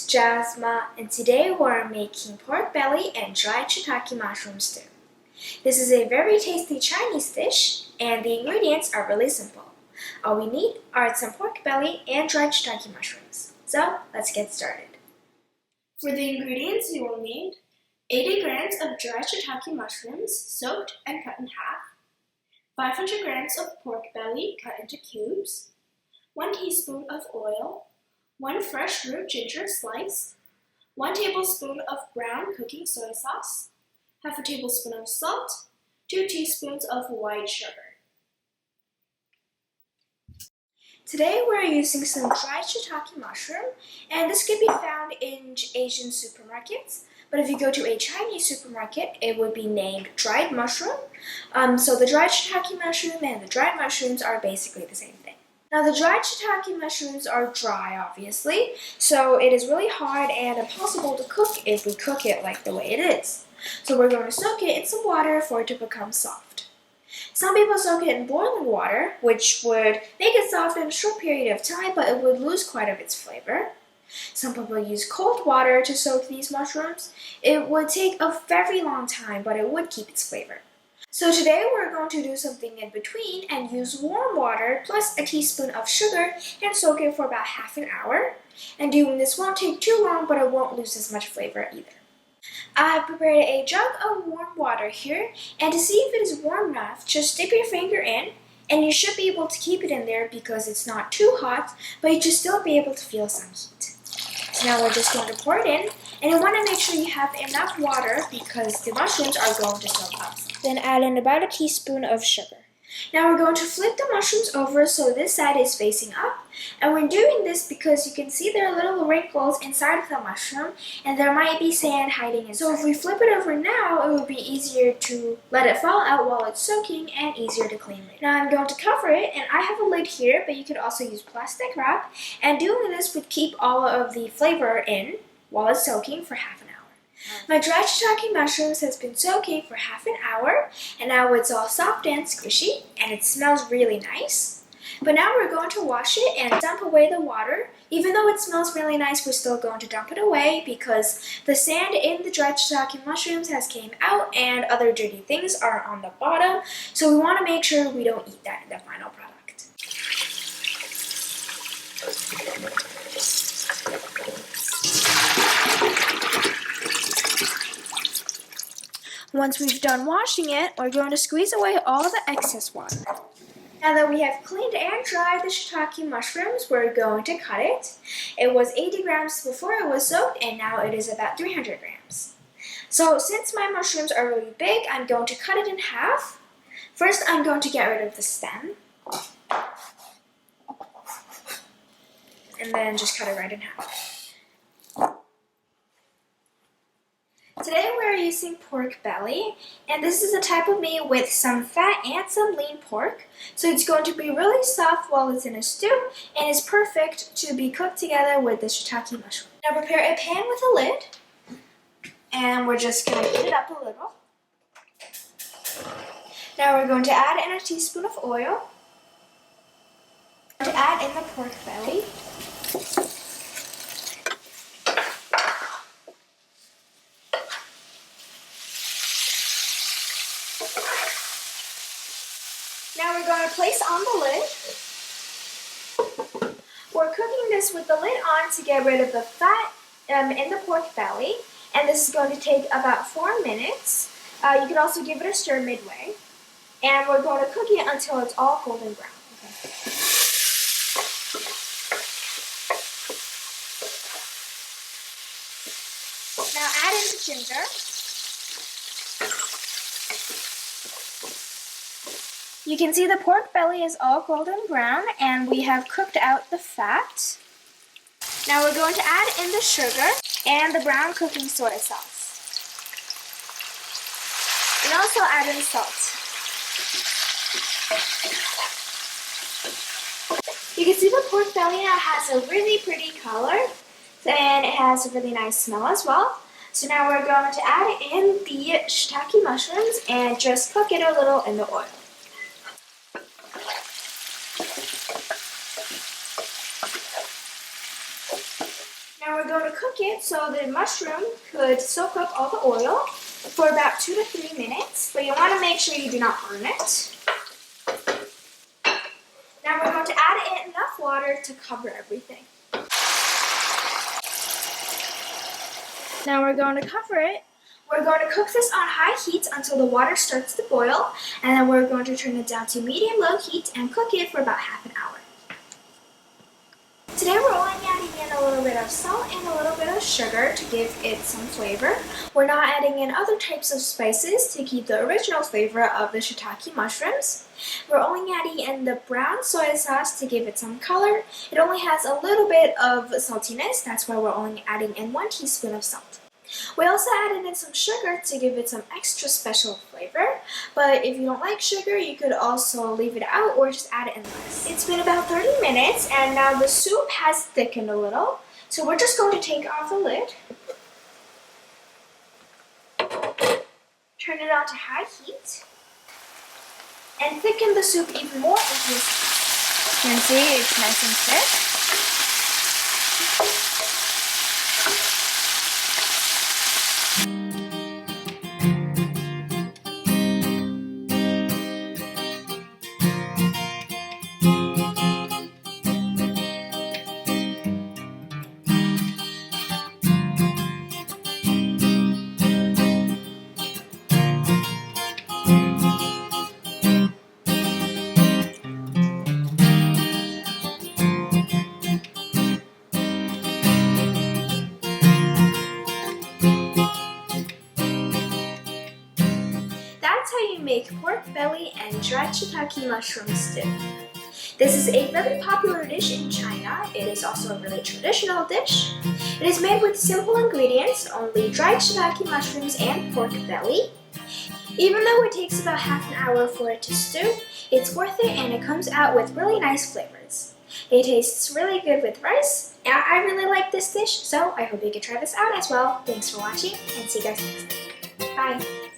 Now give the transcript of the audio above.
Jasma, and today we're making pork belly and dried shiitake mushroom stew. This is a very tasty Chinese dish, and the ingredients are really simple. All we need are some pork belly and dried shiitake mushrooms. So let's get started. For the ingredients, you will need 80 grams of dried shiitake mushrooms soaked and cut in half, 500 grams of pork belly cut into cubes, 1 teaspoon of oil, 1 fresh root ginger sliced, 1 tablespoon of brown cooking soy sauce, half a tablespoon of salt, 2 teaspoons of white sugar. Today we're using some dried shiitake mushroom, and this can be found in Asian supermarkets. But if you go to a Chinese supermarket, it would be named dried mushroom. So the dried shiitake mushroom and the dried mushrooms are basically the same thing. Now the dried shiitake mushrooms are dry, obviously, so it is really hard and impossible to cook if we cook it like the way it is. So we're going to soak it in some water for it to become soft. Some people soak it in boiling water, which would make it soft in a short period of time, but it would lose quite of its flavor. Some people use cold water to soak these mushrooms. It would take a very long time, but it would keep its flavor. So today we're going to do something in between and use warm water plus a teaspoon of sugar and soak it for about half an hour. And doing this won't take too long, but it won't lose as much flavor either. I've prepared a jug of warm water here, and to see if it is warm enough, just dip your finger in, and you should be able to keep it in there because it's not too hot, but you should still be able to feel some heat. So now we're just going to pour it in, and you want to make sure you have enough water because the mushrooms are going to soak up. Then add in about a teaspoon of sugar. Now we're going to flip the mushrooms over so this side is facing up, and we're doing this because you can see there are little wrinkles inside of the mushroom and there might be sand hiding inside. So if we flip it over now, it will be easier to let it fall out while it's soaking and easier to clean later. Now I'm going to cover it, and I have a lid here, but you could also use plastic wrap, and doing this would keep all of the flavor in while it's soaking for half an hour. My dried shiitake mushrooms has been soaking for half an hour, and now it's all soft and squishy, and it smells really nice. But now we're going to wash it and dump away the water. Even though it smells really nice, we're still going to dump it away because the sand in the dried shiitake mushrooms has came out and other dirty things are on the bottom, so we want to make sure we don't eat that in the final product. Once we've done washing it, we're going to squeeze away all the excess water. Now that we have cleaned and dried the shiitake mushrooms, we're going to cut it. It was 80 grams before it was soaked, and now it is about 300 grams. So since my mushrooms are really big, I'm going to cut it in half. First, I'm going to get rid of the stem. And then just cut it right in half. Today we're using pork belly, and this is a type of meat with some fat and some lean pork, so it's going to be really soft while it's in a stew, and is perfect to be cooked together with the shiitake mushroom. Now prepare a pan with a lid, and we're just going to heat it up a little. Now we're going to add in a teaspoon of oil, to add in the pork belly. Now we're going to place on the lid. We're cooking this with the lid on to get rid of the fat in the pork belly, and this is going to take about 4 minutes. You can also give it a stir midway, and we're going to cook it until it's all golden brown. Okay. Now add in the ginger. You can see the pork belly is all golden brown, and we have cooked out the fat. Now we're going to add in the sugar and the brown cooking soy sauce. And also add in salt. You can see the pork belly now has a really pretty color, and it has a really nice smell as well. So now we're going to add in the shiitake mushrooms and just cook it a little in the oil. we're going to cook it so the mushroom could soak up all the oil for about 2 to 3 minutes, but you want to make sure you do not burn it. Now we're going to add in enough water to cover everything. Now we're going to cover it. We're going to cook this on high heat until the water starts to boil, and then we're going to turn it down to medium-low heat and cook it for about half an hour. Today we're only adding in a little bit of salt and a little bit of sugar to give it some flavor. We're not adding in other types of spices to keep the original flavor of the shiitake mushrooms. We're only adding in the brown soy sauce to give it some color. It only has a little bit of saltiness, that's why we're only adding in 1 teaspoon of salt. We also added in some sugar to give it some extra special flavor, but if you don't like sugar, you could also leave it out or just add it in less. It's been about 30 minutes and now the soup has thickened a little, so we're just going to take off the lid, turn it on to high heat, and thicken the soup even more into this. You can see it's nice and thick. That's how you make pork belly and dried shiitake mushroom stew. This is a very popular dish in China. It is also a really traditional dish. It is made with simple ingredients, only dried shiitake mushrooms and pork belly. Even though it takes about half an hour for it to stew, it's worth it and it comes out with really nice flavors. It tastes really good with rice. I really like this dish, so I hope you can try this out as well. Thanks for watching and see you guys next time. Bye!